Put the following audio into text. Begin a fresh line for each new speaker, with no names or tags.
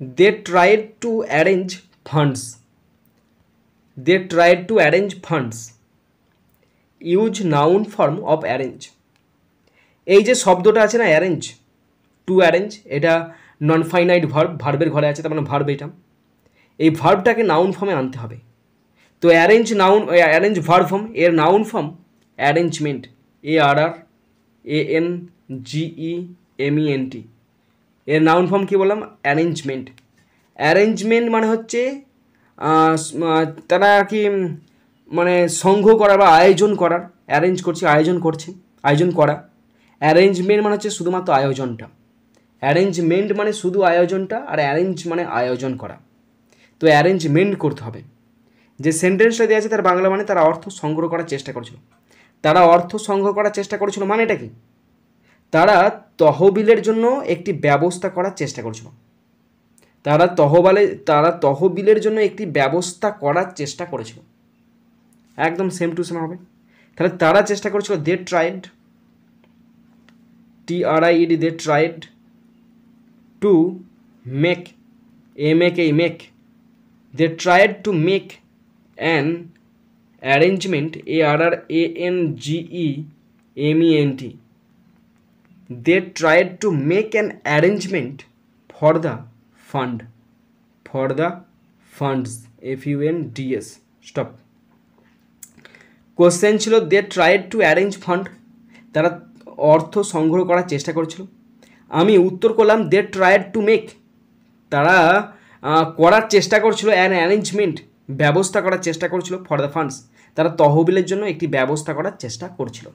They tried to arrange funds, they tried to arrange funds, use noun form of arrange. এই যে শব্দটা আছে না অ্যারেঞ্জ, টু অ্যারেঞ্জ, এটা নন ফাইনাইট ভার্ব, ভার্বের ঘরে আছে, তার মানে ভার্ব এটা। এই ভার্বটাকে নাউন ফর্মে আনতে হবে। তো arrange noun, arrange verb form, এর নাউন ফর্ম অ্যারেঞ্জমেন্ট, ARRANGEMENT, এর নাউন ফর্ম কী বললাম? অ্যারেঞ্জমেন্ট। অ্যারেঞ্জমেন্ট মানে হচ্ছে তারা কি মানে সংঘ করা বা আয়োজন করার, অ্যারেঞ্জ করছে, আয়োজন করছে, আয়োজন করা। অ্যারেঞ্জমেন্ট মানে হচ্ছে শুধুমাত্র আয়োজনটা, অ্যারেঞ্জমেন্ট মানে শুধু আয়োজনটা, আর অ্যারেঞ্জ মানে আয়োজন করা। তো অ্যারেঞ্জমেন্ট করতে হবে। যে সেন্টেন্সটা দেওয়া আছে তার বাংলা মানে তারা অর্থ সংগ্রহ করার চেষ্টা করছিল। তারা অর্থ সংগ্রহ করার চেষ্টা করেছিল মানে এটা কি? তারা তহবিলের জন্য একটি ব্যবস্থা করার চেষ্টা করছিল। তারা তহবিলের জন্য একটি ব্যবস্থা করার চেষ্টা করেছিল। একদম সেম টু সেম হবে। তাহলে তারা চেষ্টা করেছিল, they tried, TRIED, they tried to make, MEK, they tried to make an arrangement, ARRANGEMENT, they tried to make an arrangement for the funds, FUNDS, stop। Question ছিল they tried to arrange fund, তারা অর্থ সংগ্রহ করার চেষ্টা করেছিল। আমি উত্তর করলাম দে ট্রাইড টু মেক, তারা করার চেষ্টা করছিল অ্যান অ্যারেঞ্জমেন্ট, ব্যবস্থা করার চেষ্টা করছিল, ফর দ্য ফান্ডস, তারা তহবিলের জন্য একটি ব্যবস্থা করার চেষ্টা করছিল।